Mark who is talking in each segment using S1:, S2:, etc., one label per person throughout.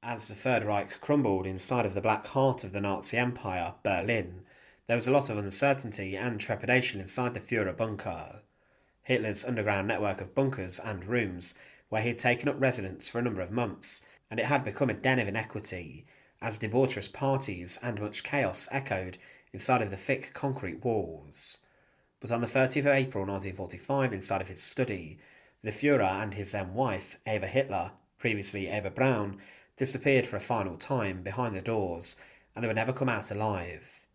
S1: As the Third Reich crumbled inside of the black heart of the Nazi Empire, Berlin, there was a lot of uncertainty and trepidation inside the Führer bunker. Hitler's underground network of bunkers and rooms, where he had taken up residence for a number of months, and it had become a den of inequity, as debaucherous parties and much chaos echoed inside of the thick concrete walls. But on the 30th of April 1945, inside of his study, the Führer and his then wife, Eva Hitler, previously Eva Braun, disappeared for a final time behind the doors, and they would never come out alive.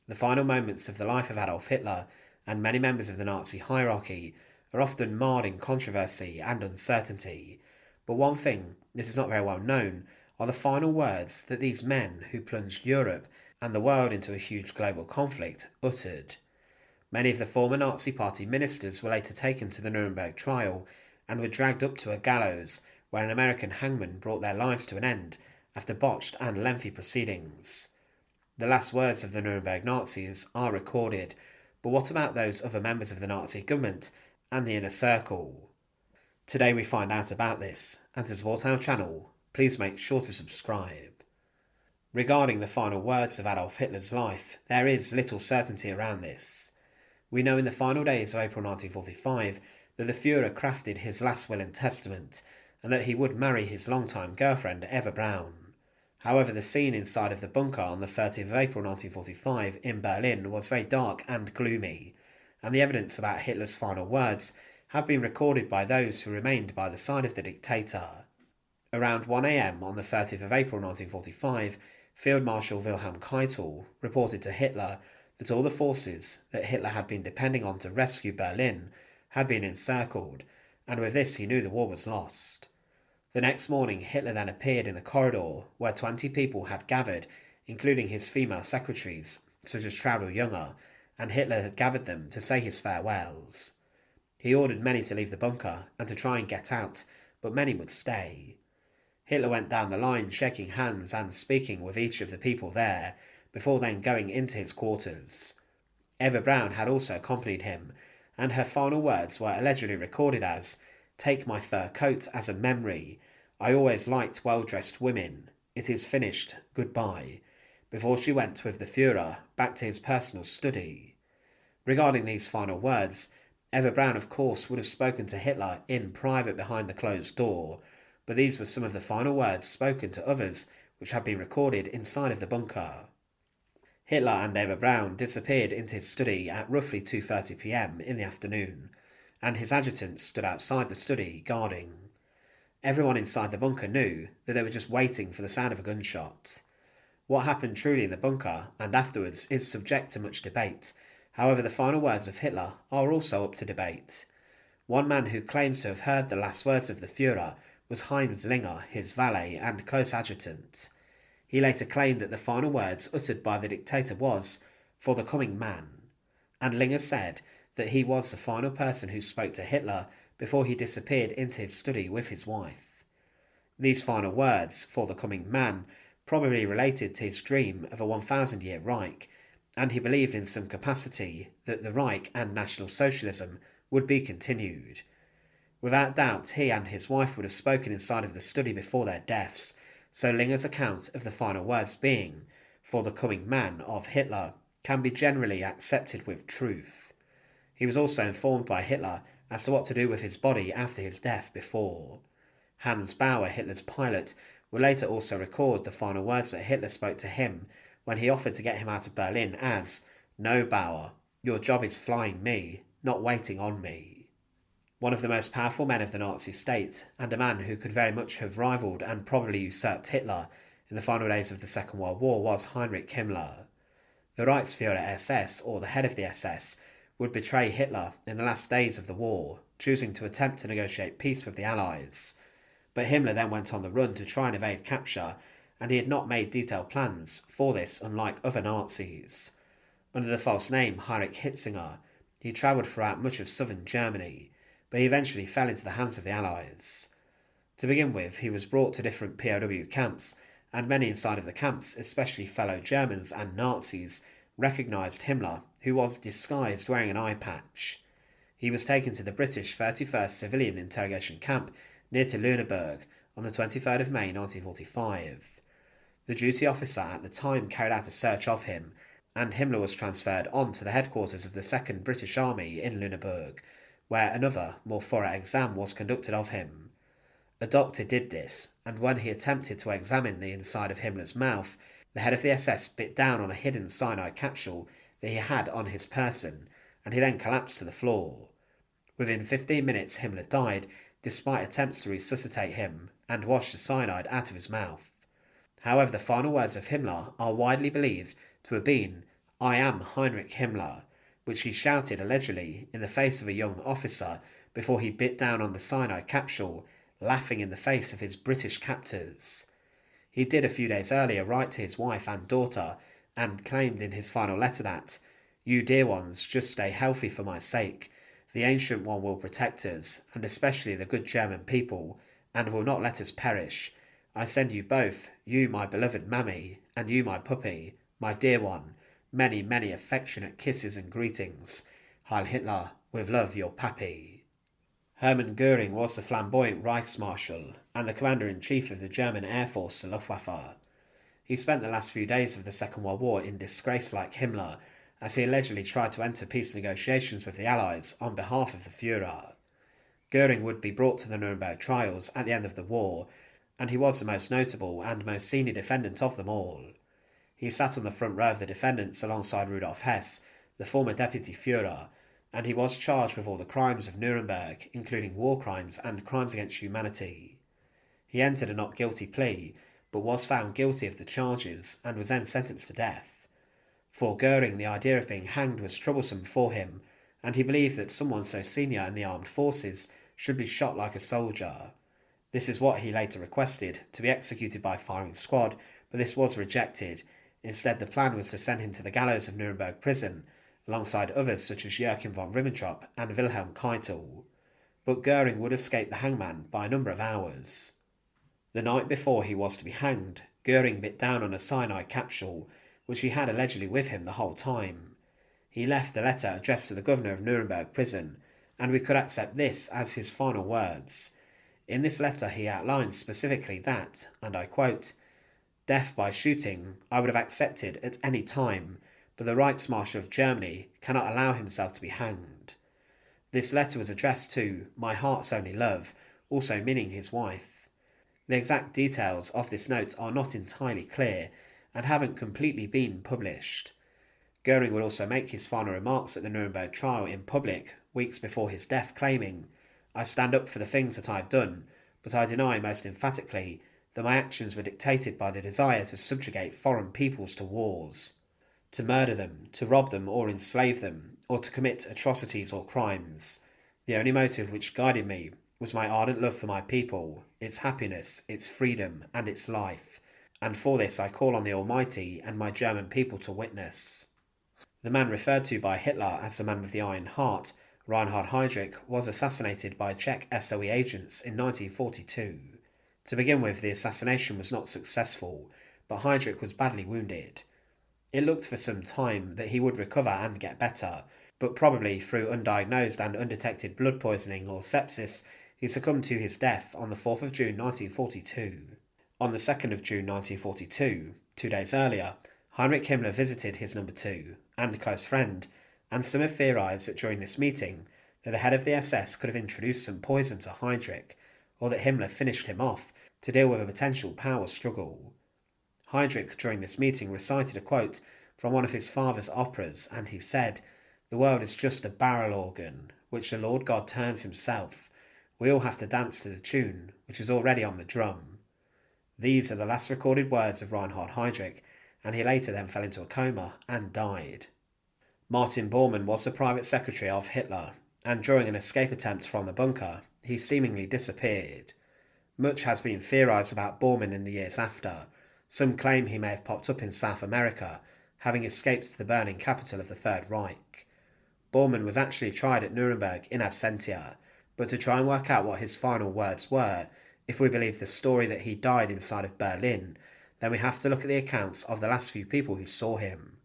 S1: The final moments of the life of Adolf Hitler and many members of the Nazi hierarchy are often marred in controversy and uncertainty, but one thing that is not very well known are the final words that these men who plunged Europe and the world into a huge global conflict uttered. Many of the former Nazi Party ministers were later taken to the Nuremberg trial and were dragged up to a gallows where an American hangman brought their lives to an end after botched and lengthy proceedings. The last words of the Nuremberg Nazis are recorded, but what about those other members of the Nazi government and the inner circle? Today we find out about this, and to support our channel, please make sure to subscribe. Regarding the final words of Adolf Hitler's life, there is little certainty around this. We know in the final days of April 1945 that the Führer crafted his last will and testament, and that he would marry his longtime girlfriend Eva Braun. However, the scene inside of the bunker on the 30th of April 1945 in Berlin was very dark and gloomy, and the evidence about Hitler's final words have been recorded by those who remained by the side of the dictator. Around 1 a.m. on the 30th of April 1945, Field Marshal Wilhelm Keitel reported to Hitler that all the forces that Hitler had been depending on to rescue Berlin had been encircled, and with this he knew the war was lost. The next morning, Hitler then appeared in the corridor where 20 people had gathered, including his female secretaries, such as Traudl Junge, and Hitler had gathered them to say his farewells. He ordered many to leave the bunker and to try and get out, but many would stay. Hitler went down the line shaking hands and speaking with each of the people there, before then going into his quarters. Eva Braun had also accompanied him, and her final words were allegedly recorded as, "Take my fur coat as a memory. I always liked well-dressed women. It is finished. Goodbye," before she went with the Führer back to his personal study. Regarding these final words, Eva Braun of course would have spoken to Hitler in private behind the closed door, but these were some of the final words spoken to others which had been recorded inside of the bunker. Hitler and Eva Braun disappeared into his study at roughly 2:30 p.m. in the afternoon, and his adjutants stood outside the study guarding. Everyone inside the bunker knew that they were just waiting for the sound of a gunshot. What happened truly in the bunker and afterwards is subject to much debate. However, the final words of Hitler are also up to debate. One man who claims to have heard the last words of the Führer was Heinz Linger, his valet and close adjutant. He later claimed that the final words uttered by the dictator was, "For the coming man," and Linger said that he was the final person who spoke to Hitler before he disappeared into his study with his wife. These final words, "for the coming man," probably related to his dream of a 1,000-year Reich, and he believed in some capacity that the Reich and National Socialism would be continued. Without doubt, he and his wife would have spoken inside of the study before their deaths, so Linger's account of the final words being, "for the coming man" of Hitler can be generally accepted with truth. He was also informed by Hitler as to what to do with his body after his death before. Hans Bauer, Hitler's pilot, would later also record the final words that Hitler spoke to him when he offered to get him out of Berlin as, "No, Bauer, your job is flying me, not waiting on me." One of the most powerful men of the Nazi state, and a man who could very much have rivaled and probably usurped Hitler in the final days of the Second World War, was Heinrich Himmler. The Reichsführer SS, or the head of the SS, would betray Hitler in the last days of the war, choosing to attempt to negotiate peace with the Allies. But Himmler then went on the run to try and evade capture, and he had not made detailed plans for this, unlike other Nazis. Under the false name Heinrich Hitzinger, he travelled throughout much of southern Germany, but he eventually fell into the hands of the Allies. To begin with, he was brought to different POW camps, and many inside of the camps, especially fellow Germans and Nazis, recognised Himmler, who was disguised wearing an eye patch. He was taken to the British 31st Civilian Interrogation Camp near to Lüneburg, on the 23rd of May 1945. The duty officer at the time carried out a search of him, and Himmler was transferred on to the headquarters of the 2nd British Army in Lüneburg, where another, more thorough exam was conducted of him. A doctor did this, and when he attempted to examine the inside of Himmler's mouth, the head of the SS bit down on a hidden cyanide capsule that he had on his person, and he then collapsed to the floor. Within 15 minutes Himmler died, despite attempts to resuscitate him and wash the cyanide out of his mouth. However, the final words of Himmler are widely believed to have been, "I am Heinrich Himmler," which he shouted allegedly in the face of a young officer before he bit down on the cyanide capsule, laughing in the face of his British captors. He did a few days earlier write to his wife and daughter and claimed in his final letter that, "You dear ones, just stay healthy for my sake. The Ancient One will protect us, and especially the good German people, and will not let us perish. I send you both, you my beloved mammy, and you my puppy, my dear one, many, many affectionate kisses and greetings. Heil Hitler, with love your pappy." Hermann Göring was the flamboyant Reichsmarshal and the Commander-in-Chief of the German Air Force, the Luftwaffe. He spent the last few days of the Second World War in disgrace like Himmler, as he allegedly tried to enter peace negotiations with the Allies on behalf of the Führer. Göring would be brought to the Nuremberg trials at the end of the war, and he was the most notable and most senior defendant of them all. He sat on the front row of the defendants alongside Rudolf Höss, the former deputy Führer, and he was charged with all the crimes of Nuremberg, including war crimes and crimes against humanity. He entered a not guilty plea, but was found guilty of the charges and was then sentenced to death. For Göring, the idea of being hanged was troublesome for him, and he believed that someone so senior in the armed forces should be shot like a soldier. This is what he later requested, to be executed by firing squad, but this was rejected. Instead, the plan was to send him to the gallows of Nuremberg prison, alongside others such as Joachim von Ribbentrop and Wilhelm Keitel. But Göring would escape the hangman by a number of hours. The night before he was to be hanged, Göring bit down on a cyanide capsule, which he had allegedly with him the whole time. He left the letter addressed to the governor of Nuremberg prison, and we could accept this as his final words. In this letter he outlines specifically that, and I quote, "Death by shooting I would have accepted at any time, but the Reichsmarshal of Germany cannot allow himself to be hanged." This letter was addressed to "my heart's only love," also meaning his wife. The exact details of this note are not entirely clear and haven't completely been published. Göring would also make his final remarks at the Nuremberg trial in public weeks before his death, claiming, "I stand up for the things that I have done, but I deny most emphatically that my actions were dictated by the desire to subjugate foreign peoples to wars, to murder them, to rob them or enslave them, or to commit atrocities or crimes. The only motive which guided me was my ardent love for my people, its happiness, its freedom, and its life, and for this I call on the Almighty and my German people to witness." The man referred to by Hitler as the man with the iron heart, Reinhard Heydrich, was assassinated by Czech SOE agents in 1942. To begin with, the assassination was not successful, but Heydrich was badly wounded. It looked for some time that he would recover and get better, but probably through undiagnosed and undetected blood poisoning or sepsis, he succumbed to his death on the 4th of June 1942. On the 2nd of June 1942, 2 days earlier, Heinrich Himmler visited his number 2 and close friend, and some have theorised that during this meeting that the head of the SS could have introduced some poison to Heydrich, or that Himmler finished him off to deal with a potential power struggle. Heydrich during this meeting recited a quote from one of his father's operas, and he said, "The world is just a barrel organ, which the Lord God turns himself. We all have to dance to the tune, which is already on the drum." These are the last recorded words of Reinhard Heydrich, and he later then fell into a coma and died. Martin Bormann was the private secretary of Hitler, and during an escape attempt from the bunker, he seemingly disappeared. Much has been theorised about Bormann in the years after. Some claim he may have popped up in South America, having escaped to the burning capital of the Third Reich. Bormann was actually tried at Nuremberg in absentia, but to try and work out what his final words were, if we believe the story that he died inside of Berlin, then we have to look at the accounts of the last few people who saw him.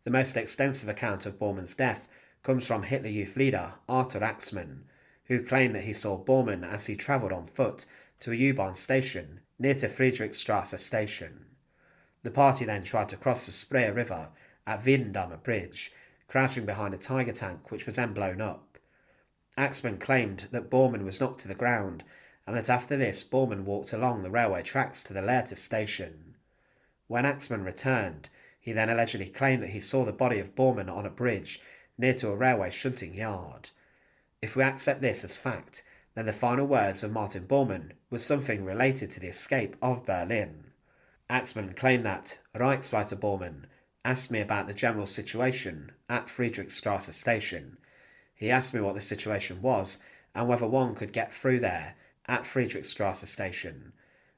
S1: The most extensive account of Bormann's death comes from Hitler Youth leader Arthur Axmann, who claimed that he saw Bormann as he travelled on foot to a U-Bahn station near to Friedrichstrasse station. The party then tried to cross the Spree River at Wiedendamme Bridge, crouching behind a Tiger tank which was then blown up. Eichmann claimed that Bormann was knocked to the ground, and that after this Bormann walked along the railway tracks to the Lehrte station. When Eichmann returned, he then allegedly claimed that he saw the body of Bormann on a bridge near to a railway shunting yard. If we accept this as fact, then the final words of Martin Bormann was something related to the escape of Berlin. Eichmann claimed that Reichsleiter Bormann asked me about the general situation at Friedrichstrasse station. He asked me what the situation was and whether one could get through there at Friedrichstrasse station.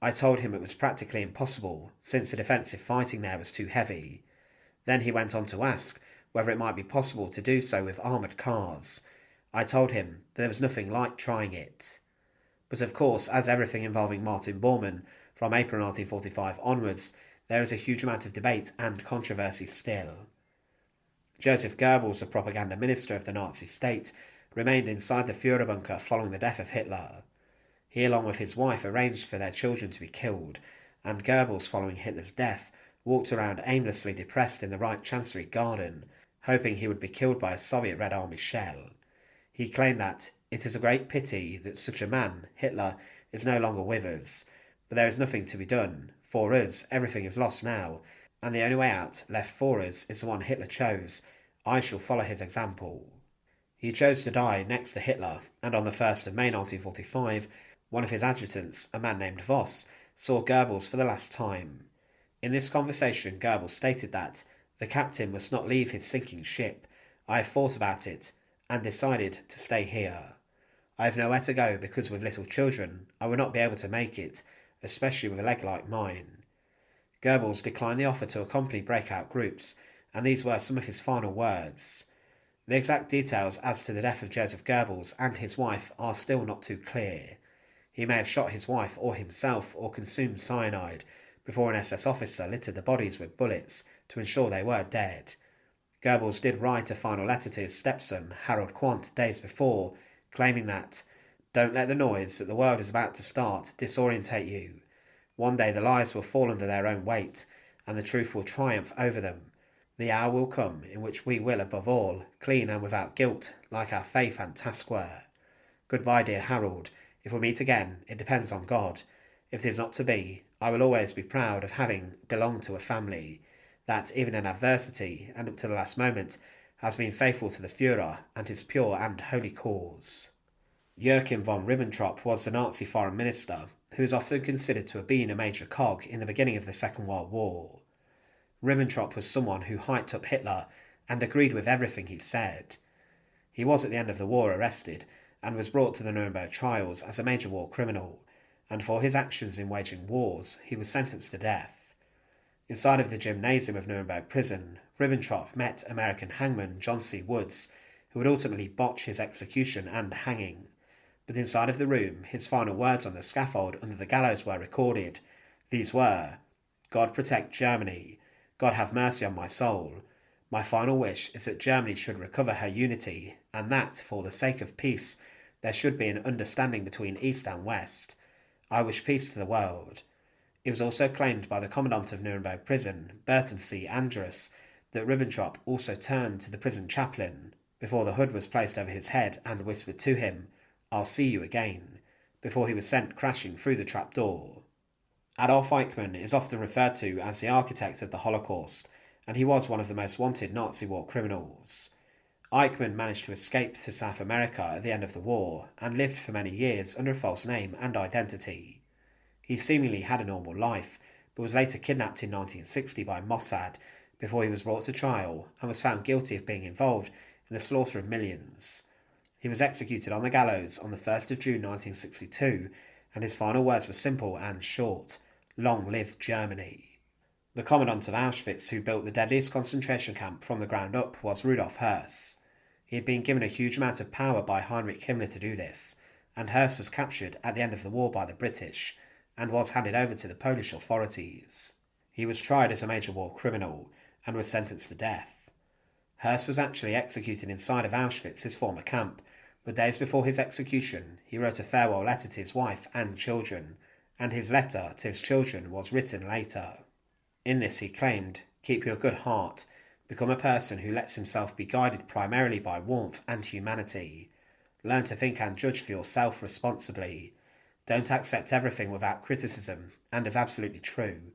S1: I told him it was practically impossible since the defensive fighting there was too heavy. Then he went on to ask whether it might be possible to do so with armoured cars. I told him that there was nothing like trying it. But of course, as everything involving Martin Bormann from April 1945 onwards, there is a huge amount of debate and controversy still. Joseph Goebbels, the propaganda minister of the Nazi state, remained inside the Führer bunker following the death of Hitler. He, along with his wife, arranged for their children to be killed, and Goebbels, following Hitler's death, walked around aimlessly depressed in the Reich Chancellery garden, hoping he would be killed by a Soviet Red Army shell. He claimed that it is a great pity that such a man, Hitler, is no longer with us, but there is nothing to be done. For us, everything is lost now, and the only way out left for us is the one Hitler chose. I shall follow his example. He chose to die next to Hitler, and on the 1st of May 1945, one of his adjutants, a man named Voss, saw Goebbels for the last time. In this conversation, Goebbels stated that the captain must not leave his sinking ship. I have thought about it and decided to stay here. I have nowhere to go because with little children I would not be able to make it, especially with a leg like mine. Goebbels declined the offer to accompany breakout groups, and these were some of his final words. The exact details as to the death of Joseph Goebbels and his wife are still not too clear. He may have shot his wife or himself or consumed cyanide before an SS officer littered the bodies with bullets to ensure they were dead. Goebbels did write a final letter to his stepson, Harold Quandt, days before, claiming that, "Don't let the noise that the world is about to start disorientate you. One day the lies will fall under their own weight, and the truth will triumph over them. The hour will come in which we will, above all, clean and without guilt, like our faith and task were. Goodbye, dear Harold. If we meet again, it depends on God. If it is not to be, I will always be proud of having belonged to a family that, even in adversity and up to the last moment, has been faithful to the Führer and his pure and holy cause." Joachim von Ribbentrop was the Nazi foreign minister, who is often considered to have been a major cog in the beginning of the Second World War. Ribbentrop was someone who hyped up Hitler and agreed with everything he said. He was at the end of the war arrested and was brought to the Nuremberg trials as a major war criminal, and for his actions in waging wars he was sentenced to death. Inside of the gymnasium of Nuremberg prison, Ribbentrop met American hangman John C. Woods, who would ultimately botch his execution and hanging. But inside of the room, his final words on the scaffold under the gallows were recorded. These were, "God protect Germany. God have mercy on my soul. My final wish is that Germany should recover her unity, and that, for the sake of peace, there should be an understanding between East and West. I wish peace to the world." It was also claimed by the commandant of Nuremberg prison, Berton C. Andrus, that Ribbentrop also turned to the prison chaplain before the hood was placed over his head and whispered to him, "I'll see you again," before he was sent crashing through the trapdoor. Adolf Eichmann is often referred to as the architect of the Holocaust, and he was one of the most wanted Nazi war criminals. Eichmann managed to escape to South America at the end of the war and lived for many years under a false name and identity. He seemingly had a normal life, but was later kidnapped in 1960 by Mossad before he was brought to trial and was found guilty of being involved in the slaughter of millions. He was executed on the gallows on the 1st of June 1962, and his final words were simple and short: "Long live Germany." The commandant of Auschwitz who built the deadliest concentration camp from the ground up was Rudolf Höss. He had been given a huge amount of power by Heinrich Himmler to do this, and Höss was captured at the end of the war by the British and was handed over to the Polish authorities. He was tried as a major war criminal and was sentenced to death. Höss was actually executed inside of Auschwitz, his former camp, But days before his execution, he wrote a farewell letter to his wife and children, and his letter to his children was written later. In this he claimed, "Keep your good heart, become a person who lets himself be guided primarily by warmth and humanity. Learn to think and judge for yourself responsibly. Don't accept everything without criticism and as absolutely true.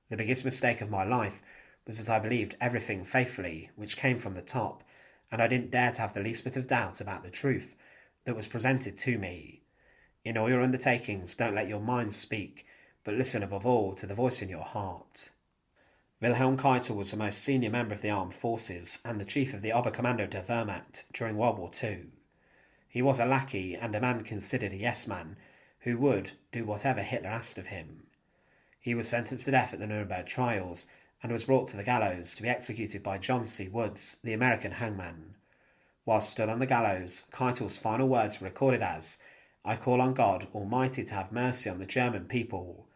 S1: The biggest mistake of my life was that I believed everything faithfully which came from the top, and I didn't dare to have the least bit of doubt about the truth that was presented to me. In all your undertakings, don't let your mind speak, but listen above all to the voice in your heart." Wilhelm Keitel was the most senior member of the armed forces and the chief of the Oberkommando der Wehrmacht during World War II. He was a lackey and a man considered a yes-man who would do whatever Hitler asked of him. He was sentenced to death at the Nuremberg trials and was brought to the gallows to be executed by John C. Woods, the American hangman. While stood on the gallows, Keitel's final words were recorded as, "I call on God Almighty to have mercy on the German people.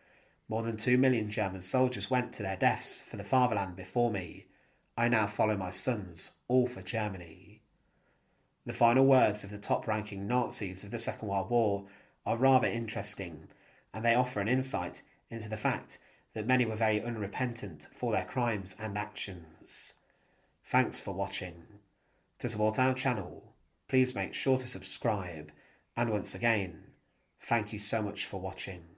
S1: More than 2 million German soldiers went to their deaths for the fatherland before me. I now follow my sons, all for Germany." The final words of the top-ranking Nazis of the Second World War are rather interesting, and they offer an insight into the fact that many were very unrepentant for their crimes and actions. Thanks for watching. To support our channel, please make sure to subscribe, and once again, thank you so much for watching.